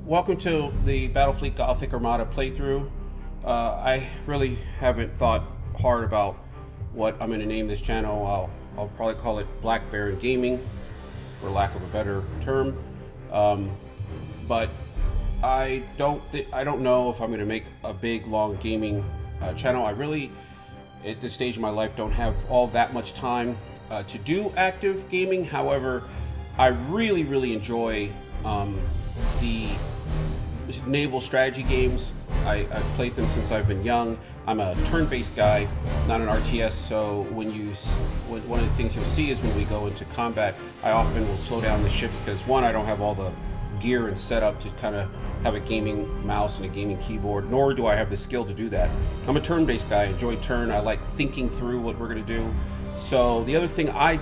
Welcome to the Battlefleet Gothic Armada playthrough. I really haven't thought hard about what I'm going to name this channel. I'll probably call it Black Baron Gaming, for lack of a better term. But I don't know if I'm going to make a big, long gaming channel. I really, at this stage of my life, don't have all that much time to do active gaming. However, I really enjoy the naval strategy games. I've played them since I've been young. I'm a turn-based guy, not an RTS, so one of the things you'll see is when we go into combat, I often will slow down the ships because one, I don't have all the gear and setup to kind of have a gaming mouse and a gaming keyboard, nor do I have the skill to do that. I'm a turn-based guy. I enjoy turn. I like thinking through what we're going to do. So the other thing I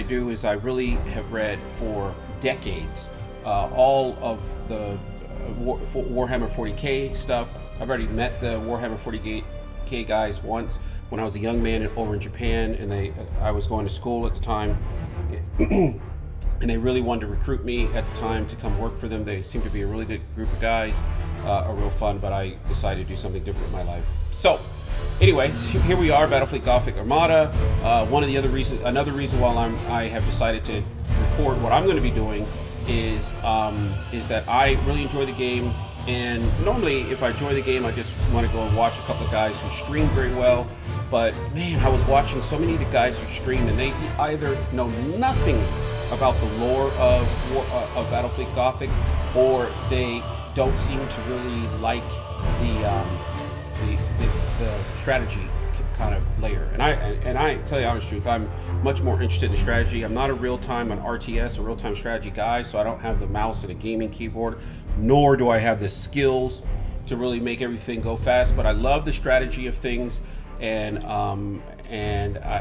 do is I really have read for decades all of the Warhammer 40k stuff. I've already met the Warhammer 40k guys once when I was a young man over in Japan, and I was going to school at the time, and they really wanted to recruit me at the time to come work for them. They seemed to be a really good group of guys, are real fun, but I decided to do something different in my life. So anyway, here we are, Battlefleet Gothic Armada. Another reason why I have decided to record what I'm going to be doing is that I really enjoy the game, and normally if I enjoy the game I just want to go and watch a couple of guys who stream very well, but man, I was watching so many of the guys who stream and they either know nothing about the lore of Battlefleet Gothic, or they don't seem to really like the strategy kind of layer. And I tell you the honest truth, I'm much more interested in strategy. I'm not a real-time RTS or real-time strategy guy, so I don't have the mouse and a gaming keyboard, nor do I have the skills to really make everything go fast, but I love the strategy of things.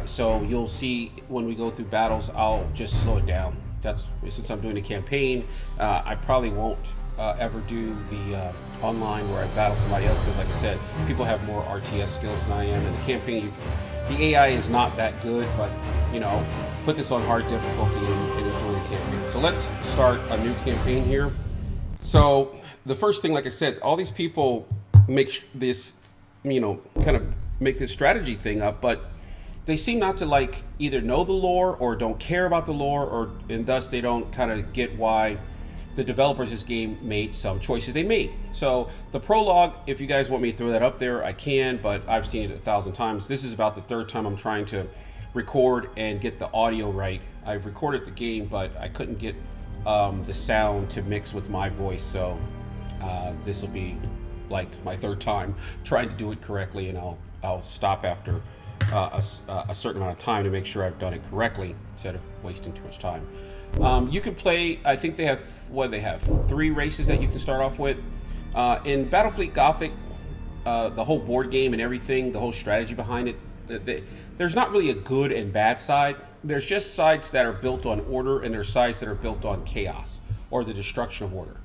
So you'll see when we go through battles, I'll just slow it down. Since I'm doing a campaign, I probably won't ever do the online where I battle somebody else, because like I said, people have more RTS skills than I am. In the campaign, the AI is not that good, but put this on hard difficulty and enjoy the campaign. So let's start a new campaign here. So the first thing, like I said, all these people make this, kind of make this strategy thing up, but they seem not to either know the lore or don't care about the lore, and thus they don't kind of get why the developers of this game made some choices they made. So the prologue, if you guys want me to throw that up there, I can, but I've seen it 1,000 times. This is about the third time I'm trying to record and get the audio right. I've recorded the game, but I couldn't get the sound to mix with my voice, so this will be like my third time trying to do it correctly, and I'll stop after a certain amount of time to make sure I've done it correctly instead of wasting too much time. You can play, I think they have, what do they have? 3 races that you can start off with. In Battlefleet Gothic, the whole board game and everything, the whole strategy behind it, there's not really a good and bad side. There's just sides that are built on order, and there's sides that are built on chaos or the destruction of order.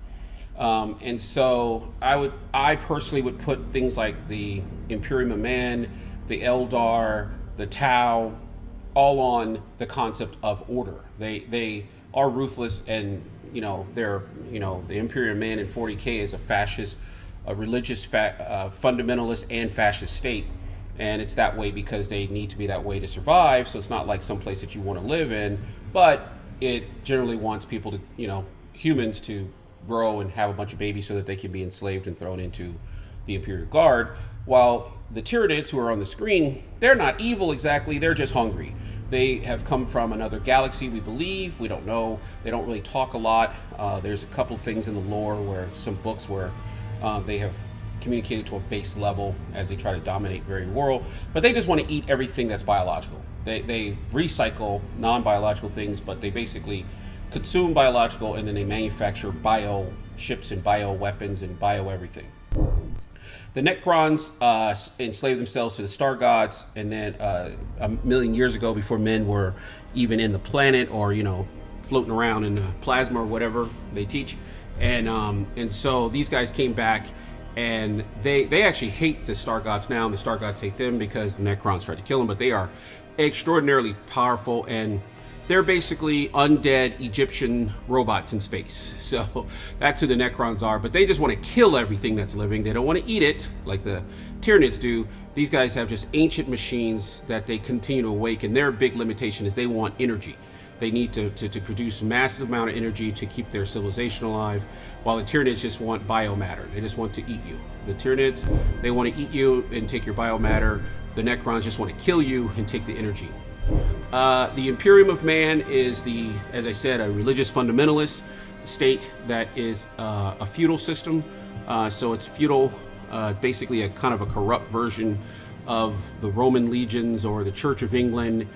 And so I personally would put things like the Imperium of Man, the Eldar, the Tau, all on the concept of order. They are ruthless, and they're the Imperium Man in 40k is a fascist, a religious fundamentalist and fascist state, and it's that way because they need to be that way to survive. So it's not like some place that you want to live in, but it generally wants people to humans to grow and have a bunch of babies so that they can be enslaved and thrown into the Imperial Guard. While the Tyranids, who are on the screen, they're not evil exactly, they're just hungry. They have come from another galaxy, we believe. We don't know. They don't really talk a lot. There's a couple of things in the lore some books where they have communicated to a base level as they try to dominate very world, but they just want to eat everything that's biological. They recycle non-biological things, but they basically consume biological, and then they manufacture bio ships and bio weapons and bio everything. The Necrons enslaved themselves to the Star Gods, and then a million years ago, before men were even in the planet or floating around in plasma or whatever they teach, and so these guys came back, and they actually hate the Star Gods now, and the Star Gods hate them because the Necrons tried to kill them. But they are extraordinarily powerful, and they're basically undead Egyptian robots in space. So that's who the Necrons are, but they just want to kill everything that's living. They don't want to eat it like the Tyranids do. These guys have just ancient machines that they continue to awaken. Their big limitation is they want energy. They need to produce massive amount of energy to keep their civilization alive, while the Tyranids just want biomatter. They just want to eat you. The Tyranids, they want to eat you and take your biomatter. The Necrons just want to kill you and take the energy. The Imperium of Man is as I said, a religious fundamentalist state that is a feudal system. So it's feudal, basically a kind of a corrupt version of the Roman legions or the Church of England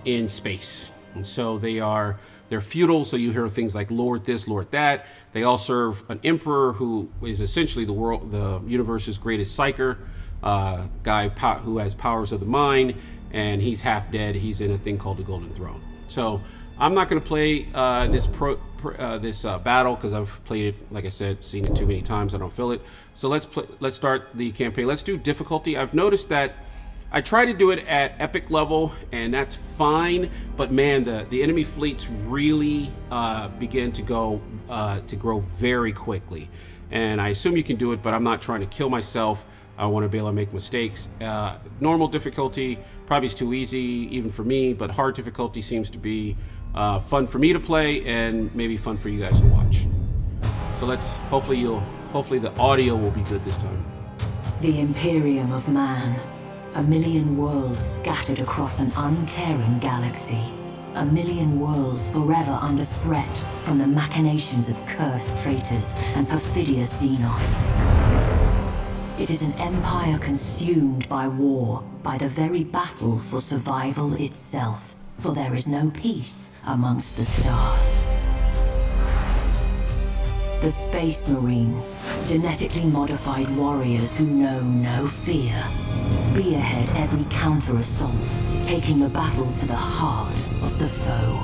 in space. And so they're feudal, so you hear things like Lord this, Lord that. They all serve an emperor who is essentially the universe's greatest psyker, guy who has powers of the mind, and he's half dead. He's in a thing called the Golden Throne. So I'm not going to play this battle because I've played it, like I said, seen it too many times. I don't feel it. So let's start the campaign. Let's do difficulty. I've noticed that I try to do it at epic level, and that's fine. But man, the enemy fleets really begin to grow very quickly. And I assume you can do it, but I'm not trying to kill myself. I want to be able to make mistakes. Normal difficulty probably is too easy, even for me, but hard difficulty seems to be fun for me to play and maybe fun for you guys to watch. So hopefully the audio will be good this time. The Imperium of Man. 1,000,000 worlds scattered across an uncaring galaxy. 1,000,000 worlds forever under threat from the machinations of cursed traitors and perfidious Xenos. It is an empire consumed by war, by the very battle for survival itself, for there is no peace amongst the stars. The Space Marines, genetically modified warriors who know no fear, spearhead every counter-assault, taking the battle to the heart of the foe.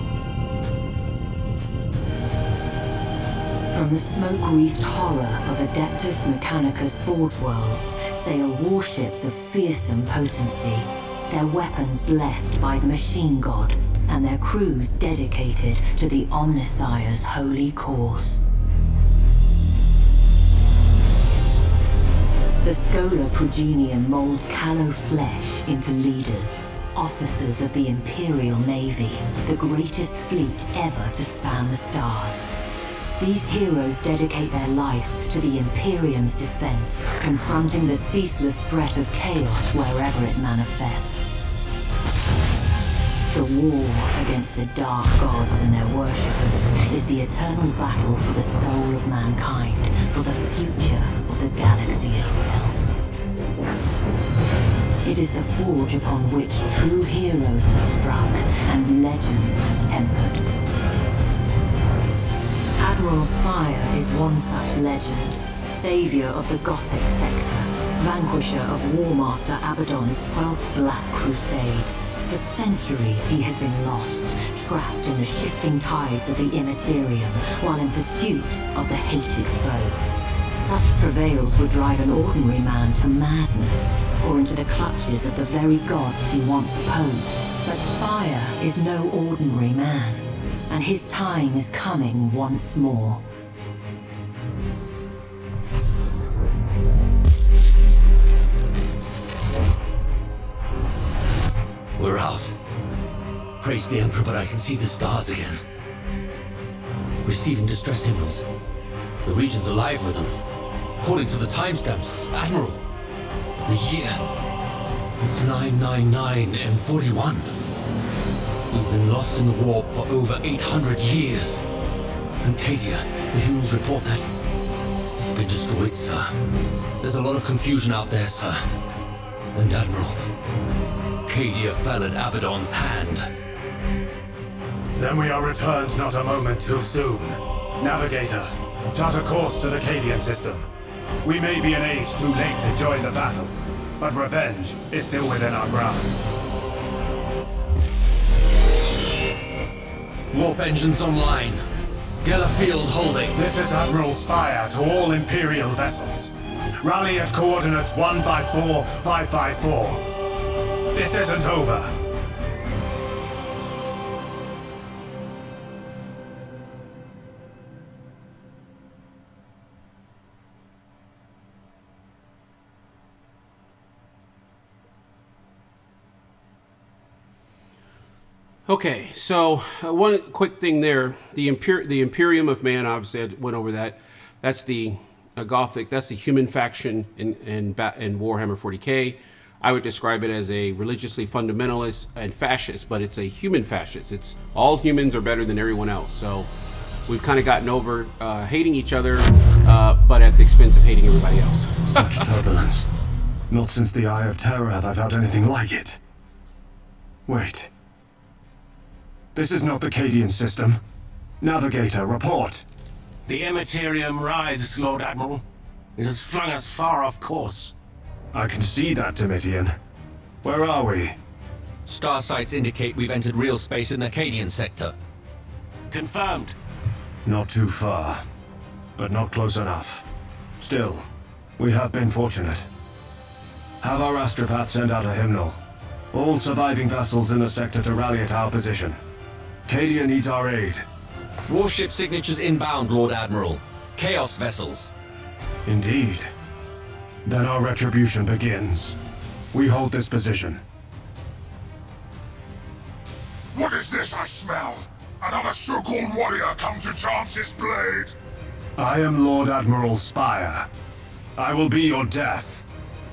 From the smoke-wreathed horror of Adeptus Mechanicus Forge Worlds sail warships of fearsome potency, their weapons blessed by the machine god, and their crews dedicated to the Omnissiah's holy cause. The Schola Progenium molds callow flesh into leaders, officers of the Imperial Navy, the greatest fleet ever to span the stars. These heroes dedicate their life to the Imperium's defense, confronting the ceaseless threat of chaos wherever it manifests. The war against the dark gods and their worshippers is the eternal battle for the soul of mankind, for the future of the galaxy itself. It is the forge upon which true heroes are struck and legends tempered. Admiral Spire is one such legend, savior of the Gothic sector, vanquisher of Warmaster Abaddon's 12th Black Crusade. For centuries he has been lost, trapped in the shifting tides of the Immaterium, while in pursuit of the hated foe. Such travails would drive an ordinary man to madness, or into the clutches of the very gods he once opposed. But Spire is no ordinary man, and his time is coming once more. We're out. Praise the Emperor, but I can see the stars again. Receiving distress signals. The region's alive with them. According to the timestamps, Admiral, the year, it's 999 and 41. We've been lost in the warp for over 800 years. And Cadia, the hymns report that it's been destroyed, sir. There's a lot of confusion out there, sir. And Admiral, Cadia fell at Abaddon's hand. Then we are returned not a moment too soon. Navigator, chart a course to the Cadian system. We may be an age too late to join the battle, but revenge is still within our grasp. Warp engines online. Geller field holding. This is Admiral Spire to all Imperial vessels. Rally at coordinates 154-554. This isn't over. Okay, so one quick thing there. The Imperium of Man, obviously I went over that. That's the Gothic, that's the human faction in Warhammer 40k. I would describe it as a religiously fundamentalist and fascist, but it's a human fascist. It's all humans are better than everyone else. So we've kind of gotten over hating each other, but at the expense of hating everybody else. Such turbulence. Not since the Eye of Terror have I felt anything like it. Wait. This is not the Cadian system. Navigator, report. The Imperium rides, Lord Admiral. It has flung us far off course. I can see that, Domitian. Where are we? Star sites indicate we've entered real space in the Cadian sector. Confirmed. Not too far, but not close enough. Still, we have been fortunate. Have our astropath send out a hymnal. All surviving vessels in the sector to rally at our position. Cadia needs our aid. Warship signatures inbound, Lord Admiral. Chaos vessels. Indeed. Then our retribution begins. We hold this position. What is this I smell? Another so-called warrior come to chance his blade? I am Lord Admiral Spire. I will be your death.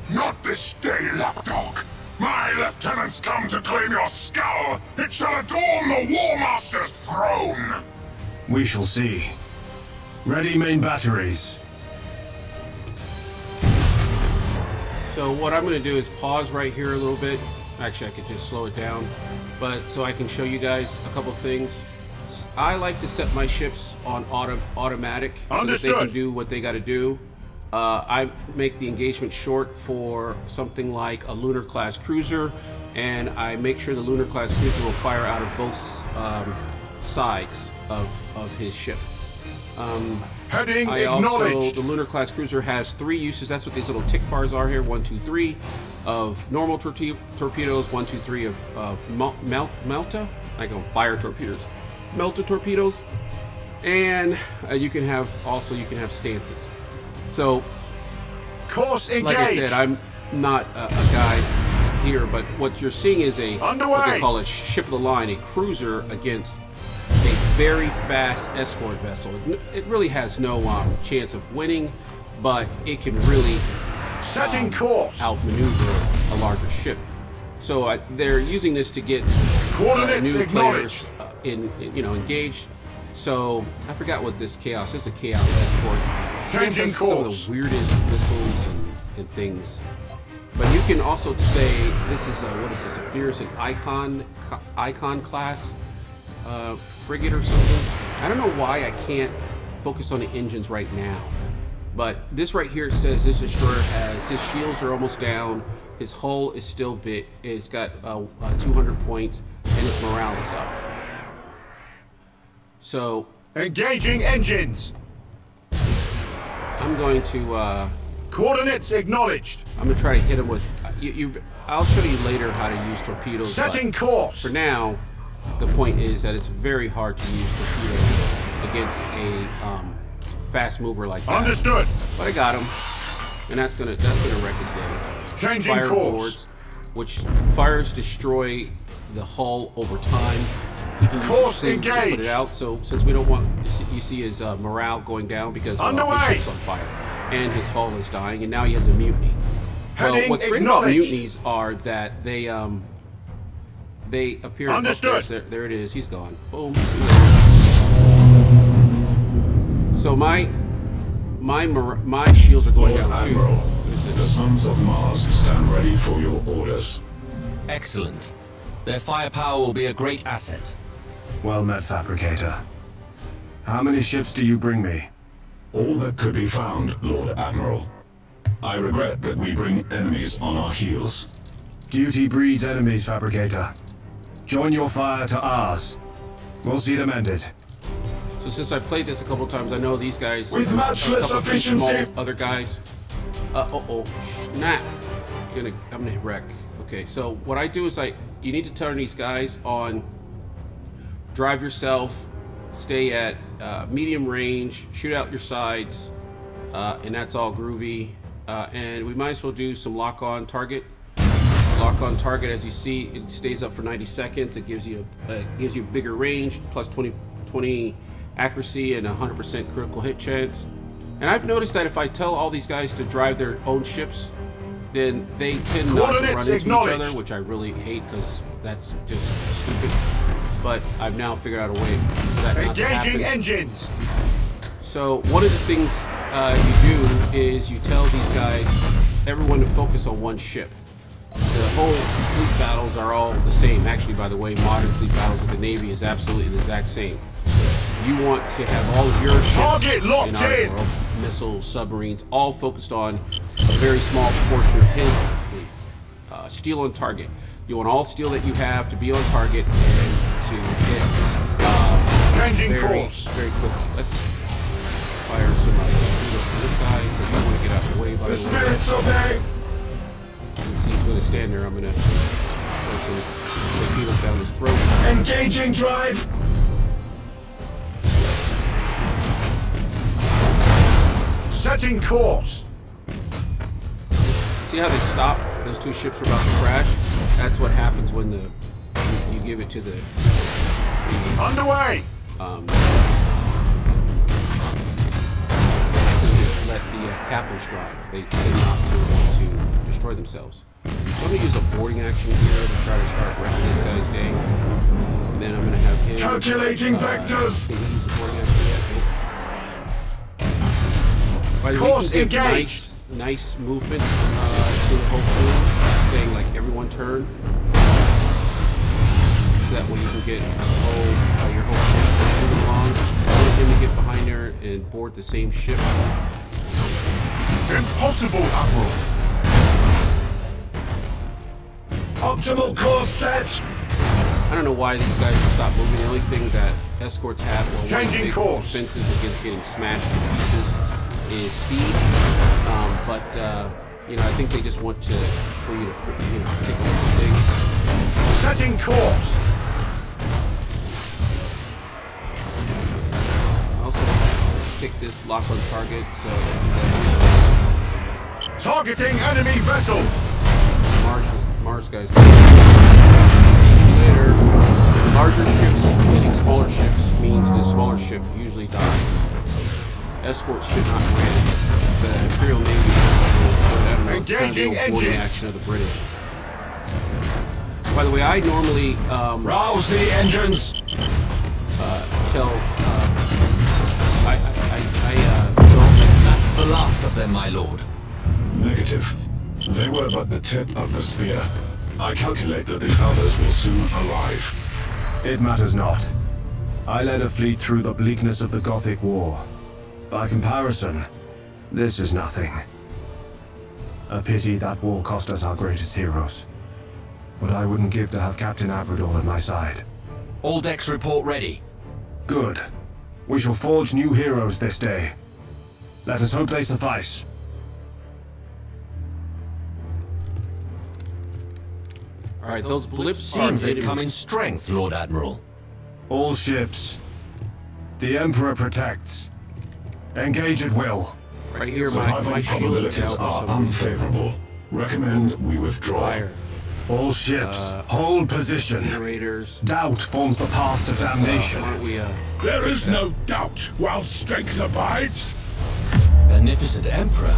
Not this day, lapdog. My lieutenants come to claim your skull. It shall adorn the War Master's throne. We shall see. Ready main batteries. So what I'm going to do is pause right here a little bit. Actually, I could just slow it down, but so I can show you guys a couple things. I like to set my ships on automatic so that they can do what they got to do. I make the engagement short for something like a lunar class cruiser, and I make sure the lunar class cruiser will fire out of both sides of his ship. Heading I also, acknowledged. the lunar class cruiser has 3 uses. That's what these little tick bars are here. 1, 2, 3 of normal torpedoes. 1, 2, 3 of Melta. I go fire torpedoes. Melta torpedoes. And you can have stances. So, Course engaged. like I said, I'm not a guy here, but what you're seeing is what they call a ship of the line, a cruiser against a very fast escort vessel. It really has no chance of winning, but it can really Setting course. outmaneuver a larger ship. So they're using this to get Coordinates new acknowledged. players engaged. So I forgot what this chaos. This is a chaos escort. Changing Some of course. the weirdest missiles and things. But you can also say this is what is this? A fierce and icon class frigate or something. I don't know why I can't focus on the engines right now. But this right here says this destroyer has his shields are almost down. His hull is still bit. It's got 200 points, and his morale is up. So Engaging engines. I'm going to Coordinates acknowledged. I'm gonna try to hit him with I'll show you later how to use torpedoes. Setting but course. for now, the point is that it's very hard to use torpedoes against a fast mover like that. Understood. But I got him, and that's gonna wreck his day. Changing Fire course. boards, which fires destroy the hull over time. He can use Course this thing to put engaged. it out. So since we don't want, you see his morale going down because Underway. his ship's on fire and his hull is dying, and now he has a mutiny. Well, Heading what's great about acknowledged. mutinies are that they appear. Understood. There it is. He's gone. Boom. So my shields are going Lord down too. Admiral, the Sons of Mars stand ready for your orders. Excellent. Their firepower will be a great asset. Well met, Fabricator. How many ships do you bring me? All that could be found, Lord Admiral. I regret that we bring enemies on our heels. Duty breeds enemies, Fabricator. Join your fire to ours. We'll see them ended. So since I played this a couple times, I know these guys. With there's matchless a couple of small efficiency. other guys. Nah. I'm gonna wreck. Okay, so what I do is you need to turn these guys on. Drive yourself. Stay at medium range. Shoot out your sides, and that's all groovy. And we might as well do some lock-on target. Lock on target, as you see, it stays up for 90 seconds. It gives you a bigger range, plus 20 accuracy and 100% critical hit chance. And I've noticed that if I tell all these guys to drive their own ships, then they tend not to run into each other, which I really hate because that's just stupid. But I've now figured out a way for that not to happen. Engaging engines! So one of the things you do is you tell these guys, everyone, to focus on one ship. The whole fleet battles are all the same. Actually, by the way, modern fleet battles with the Navy is absolutely the exact same. You want to have all of your ships in our world, missiles, submarines, all focused on a very small portion of his fleet. Steel on target. You want all steel that you have to be on target and to hit Changing course very quickly. Let's fire some torpedoes for this guy, so you want to get out of the way. By the spirits obey! You can see he's going to stand there. I'm going to throw some torpedoes down his throat. Engaging drive! setting course. See how they stopped? Those two ships were about to crash. That's what happens when you give it to the underway. Let the captains drive. They tend not to want to destroy themselves. So I'm going to use a boarding action here to try to start wrecking this guy's day. And then I'm going to have him... Calculating vectors! Can he use the boarding action yet? By the way, Course you can give engaged! nice movement to the whole crew, saying like everyone turn. So that way you can get your whole ship moving along. Want him to get behind there and board the same ship. Impossible, Admiral! Optimal course set! I don't know why these guys stopped moving. The only thing that escorts have changing course defenses against getting smashed to pieces is speed. You know, I think they just want to for you to take a look at things. Setting course. Also, pick this lock on target. So targeting enemy vessel. Mars guys. Later, larger ships hitting smaller ships means the smaller ship usually dies. Escorts should not win. The Imperial Navy engaging kind of engines. action of the British. By the way, I normally rouse the engines. Tell That's the last of them, my lord. Negative. They were but the tip of the spear. I calculate that the others will soon arrive. It matters not. I led a fleet through the bleakness of the Gothic War. By comparison, this is nothing. A pity that war cost us our greatest heroes. But I wouldn't give to have Captain Abrador at my side. All decks report ready. Good. We shall forge new heroes this day. Let us hope they suffice. Alright, those blips Seems are they've come in strength, Lord Admiral. All ships. The Emperor protects. Engage at will. right here. My Survival shields are probabilities down for are some reason. unfavorable. Recommend we withdraw. Fire. All ships, hold position. Generators. Doubt forms the path to damnation. Why don't we, There is no doubt while strength abides. Beneficent Emperor?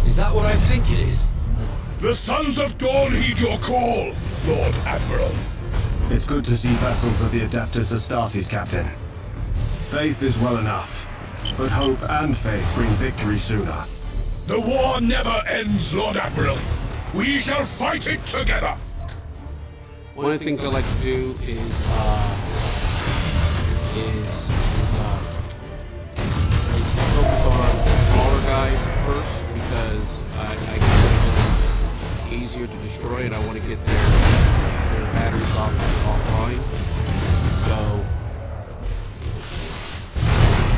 Is that what I think it is? The Sons of Dawn heed your call, Lord Admiral. It's good to see vessels of the Adeptus Astartes, Captain. Faith is well enough, but hope and faith bring victory sooner. The war never ends, Lord Admiral. We shall fight it together. one of the things I like to do is focus on smaller guys first because I can make them easier to destroy, and I want to get their batteries offline. So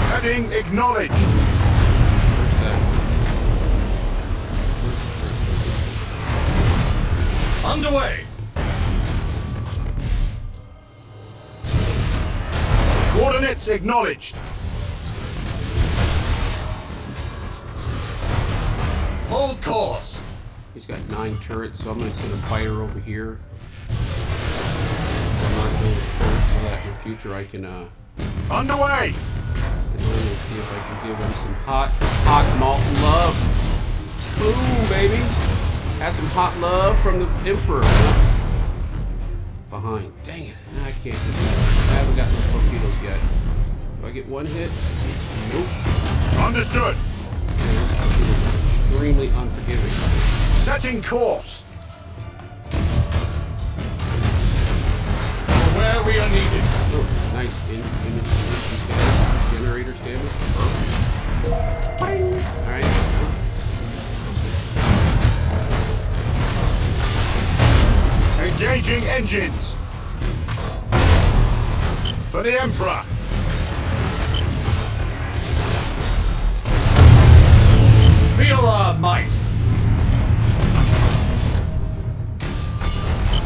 Heading acknowledged. where's that? Underway! Coordinates acknowledged. Hold course! He's got 9 turrets, so I'm going to send a fighter over here. I'm not doing turrets so that in the future I can Underway! and then we'll see if I can give him some hot molten love. Boom, baby! Have some hot love from the Emperor. Behind. Dang it. I can't. I haven't gotten the torpedoes yet. Do I get 1 hit? Nope. Understood. Man, those torpedoes are extremely unforgiving. Setting course. Where we are needed. Oh, nice. Image generator damage. Alright. Engaging engines. For the Emperor. Feel our might.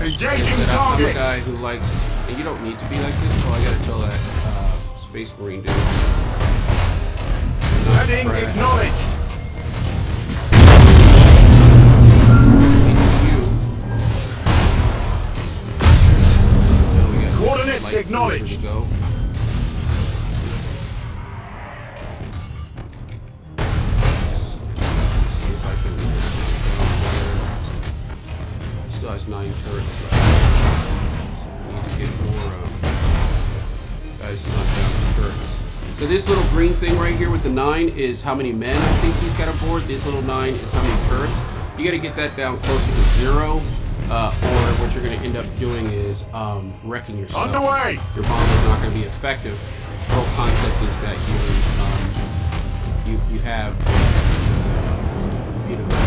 Engaging I'm a target. guy who likes, and you don't need to be like this, so I gotta tell that Space Marine dude. Heading acknowledged. Coordinates acknowledged. Go. See if I can. Still has 9 turrets left. Need to get more guys to knock down his turrets. So this little green thing right here with the 9 is how many men I think he's got aboard. This little 9 is how many turrets. You got to get that down closer to 0. Or what you're going to end up doing is wrecking yourself. Underway! Your bomb is not going to be effective. The whole concept is that you have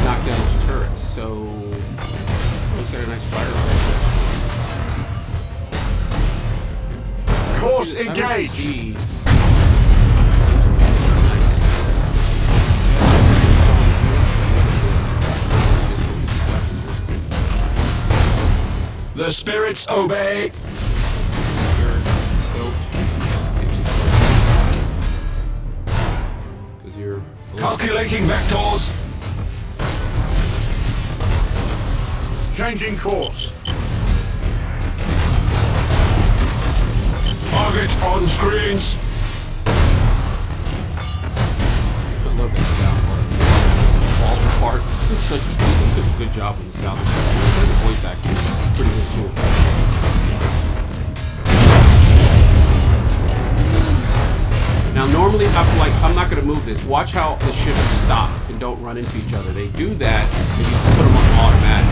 knock down those turrets. So he's got a nice fire rate. Course engaged. The spirits obey. Calculating vectors. Changing course. Target on screens. I love that sound part. It's such a good job in the sound. The voice acting is pretty good too. Now normally I'm not going to move this. Watch how the ships stop and don't run into each other. They do that if you put them on automatic.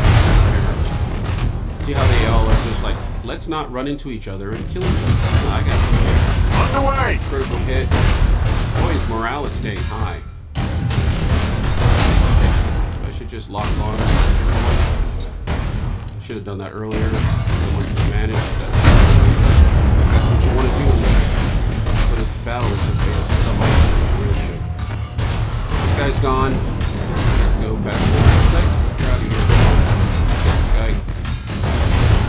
See how they all are just like, let's not run into each other and kill each other. I got Underway! critical hit. Boy, his morale is staying high. I should just lock on. I should have done that earlier. I want to manage that. That's what you want to do. But his battle is just somebody real shit. This guy's gone. Let's go fast forward. Get out of here. This guy.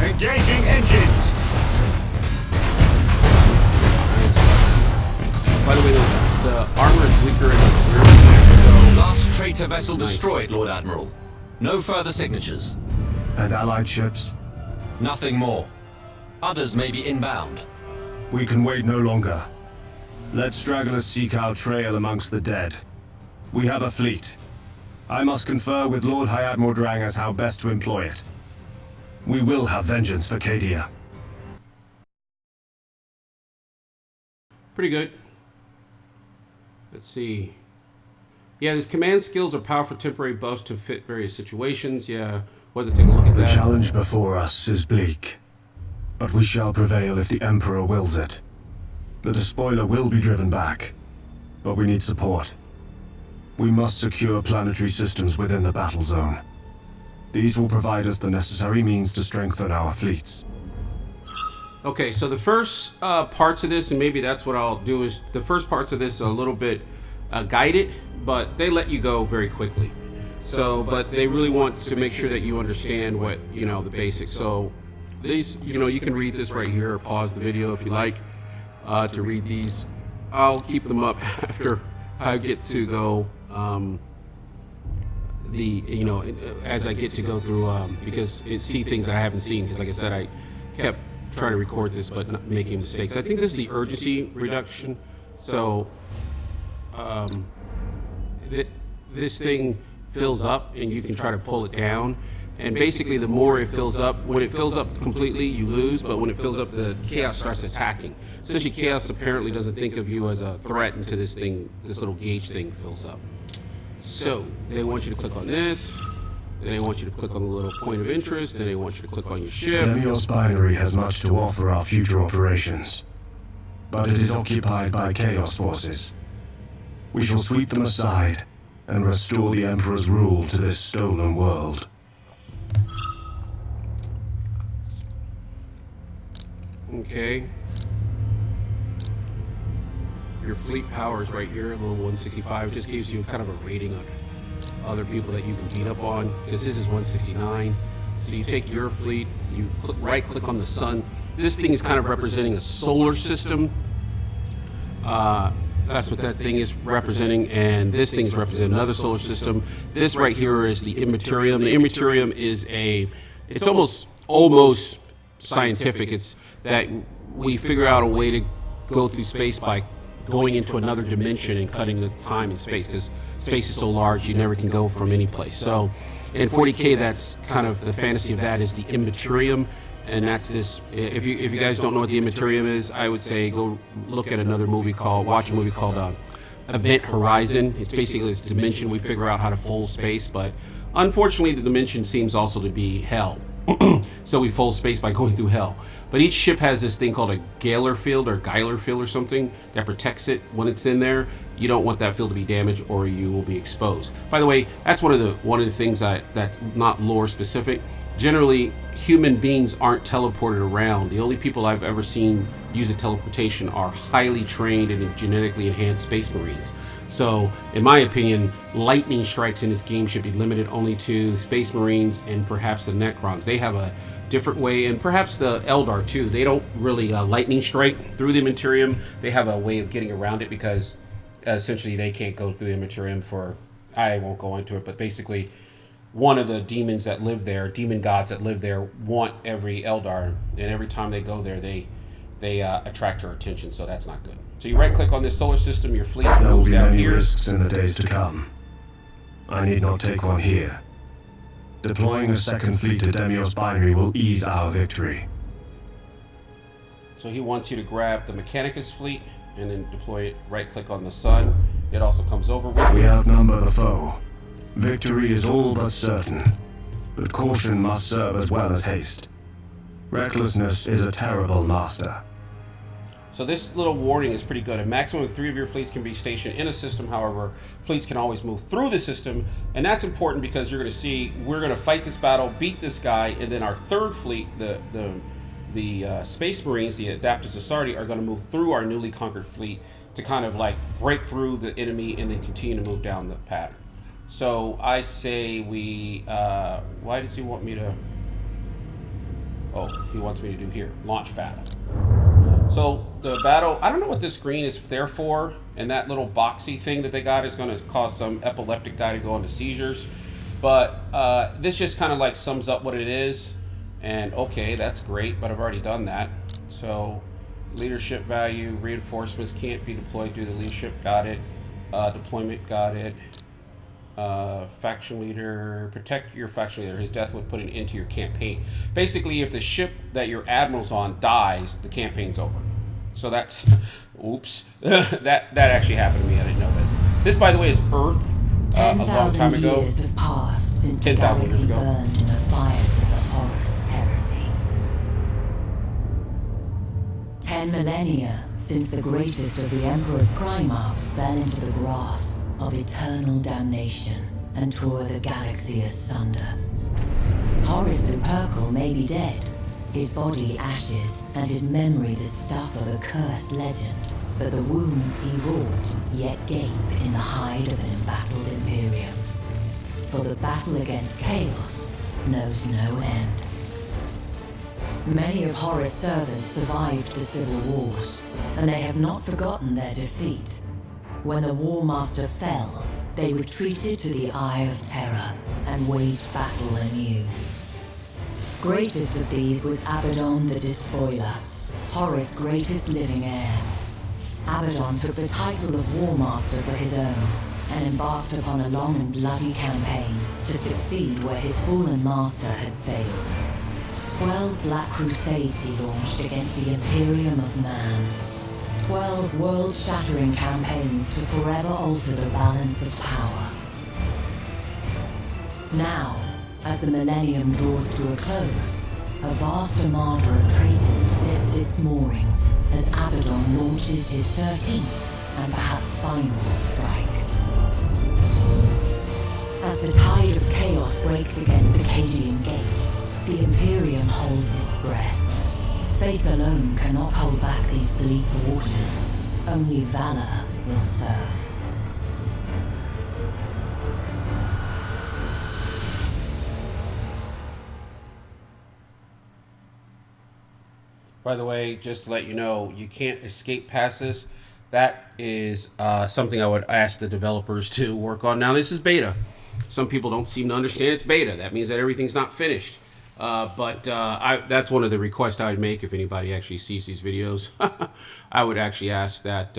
Engaging engines. Nice. By the way, the armor is weaker in the rear. So Last traitor vessel destroyed, Lord Admiral. No further signatures. And allied ships? Nothing more. Others may be inbound. We can wait no longer. Let stragglers seek our trail amongst the dead. We have a fleet. I must confer with Lord High Admiral Drang as how best to employ it. We will have vengeance for Cadia. pretty good. Let's see. Yeah, these command skills are powerful temporary buffs to fit various situations. Yeah, we'll have to take a look at The that. challenge before us is bleak, but we shall prevail if the Emperor wills it. The despoiler will be driven back, but we need support. We must secure planetary systems within the battle zone. These will provide us the necessary means to strengthen our fleets. Okay, so the first parts of this, and maybe that's what I'll do, is the first parts of this are a little bit guided, but they let you go very quickly. So, but they really want to make sure that you understand what, you know, the basics. So these, you know, you can read this right here or pause the video if you like to read these. I'll keep them up after I get to go. the as I get to go through because see things that I haven't seen, because like I said, I kept trying to record this but not making mistakes. I think this is the urgency reduction. So this thing fills up and you can try to pull it down, and basically the more it fills up, when it fills up completely you lose, but when it fills up the chaos starts attacking. Essentially chaos apparently doesn't think of you as a threat until this little gauge thing fills up. So they want you to click on this, then they want you to click on the little point of interest, then they want you to click on your ship. Demios binary has much to offer our future operations, but it is occupied by chaos forces. We shall sweep them aside and restore the Emperor's rule to this stolen world. Okay. Your fleet power is right here, a little 165. It just gives you kind of a rating of other people that you can beat up on, because this is 169. So you take your fleet, you right click on the sun. This thing is kind of representing a solar system. That's what that thing is representing, and this thing is representing another solar system. This right here is the Imperium. The Imperium is it's almost scientific. It's that we figure out a way to go through space by going into another dimension and cutting the time in space, because space is so large you never can go from any place. So in 40K, that's kind of the fantasy of that is the Imperium. And that's this. If you guys don't know what the Imperium is, I would say go look at watch a movie called Event Horizon. It's basically this dimension we figure out how to fold space, but unfortunately the dimension seems also to be hell. So we fold space by going through hell. But each ship has this thing called a Gailer field or something that protects it when it's in there. You don't want that field to be damaged or you will be exposed. By the way, that's one of the things that's not lore specific. Generally, human beings aren't teleported around. The only people I've ever seen use a teleportation are highly trained and genetically enhanced space marines. So, in my opinion, lightning strikes in this game should be limited only to space marines and perhaps the Necrons. They have a different way, and perhaps the Eldar too. They don't really lightning strike through the Imperium. They have a way of getting around it because essentially they can't go through the Imperium I won't go into it, but basically one of the demon gods that live there want every Eldar, and every time they go there they attract her attention, so that's not good. So you right click on this solar system, your fleet There will goes be down many here. risks in the days to come. I need not take one here. Deploying a second fleet to Demios binary will ease our victory. So he wants you to grab the Mechanicus fleet and then deploy it, right click on the sun. It also comes over with We you. outnumber the foe. Victory is all but certain, but caution must serve as well as haste. Recklessness is a terrible master. So this little warning is pretty good. A maximum of 3 of your fleets can be stationed in a system. However, fleets can always move through the system, and that's important because you're going to see we're going to fight this battle, beat this guy, and then our third fleet, the Space Marines, the Adapters of Sardi, are going to move through our newly conquered fleet to kind of like break through the enemy and then continue to move down the pattern. So I say we. Why does he want me to? Oh, he wants me to do here. Launch battle. So the battle, I don't know what this screen is there for, and that little boxy thing that they got is going to cause some epileptic guy to go into seizures. But this just kind of like sums up what it is. And okay, that's great, but I've already done that. So leadership value, reinforcements can't be deployed due to leadership, got it. Deployment, got it. Faction leader, protect your faction leader. His death would put an end to your campaign. Basically, if the ship that your admiral's on dies, the campaign's over. So that's, oops, that actually happened to me. I didn't know this. This, by the way, is Earth. A long time 10,000 ago. years have passed since the 10,000 years galaxy ago. burned in the fires of the Horus Heresy. 10 millennia since the greatest of the Emperor's Primarchs fell into the grasp of eternal damnation and tore the galaxy asunder. Horus Lupercal may be dead, his body ashes and his memory the stuff of a cursed legend, but the wounds he wrought yet gape in the hide of an embattled Imperium. For the battle against chaos knows no end. Many of Horus' servants survived the civil wars, and they have not forgotten their defeat. When the War Master fell, they retreated to the Eye of Terror and waged battle anew. Greatest of these was Abaddon the Despoiler, Horus' greatest living heir. Abaddon took the title of War Master for his own and embarked upon a long and bloody campaign to succeed where his fallen master had failed. 12 Black Crusades he launched against the Imperium of Man. 12 world-shattering campaigns to forever alter the balance of power. Now, as the millennium draws to a close, a vast armada of traitors sets its moorings as Abaddon launches his 13th and perhaps final strike. As the tide of chaos breaks against the Cadian Gate, the Imperium holds its breath. Faith alone cannot hold back these bleak waters. Only valor will serve. By the way, just to let you know, you can't escape past this. That is something I would ask the developers to work on. Now, this is beta. Some people don't seem to understand it's beta. That means that everything's not finished. But that's one of the requests I would make if anybody actually sees these videos. I would actually ask that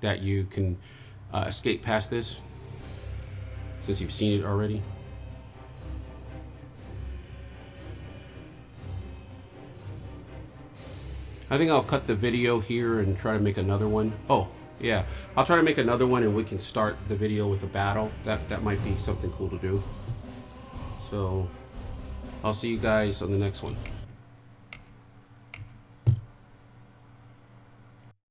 that you can escape past this, since you've seen it already. I think I'll cut the video here and try to make another one. Oh, yeah. I'll try to make another one and we can start the video with a battle. That might be something cool to do. So, I'll see you guys on the next one.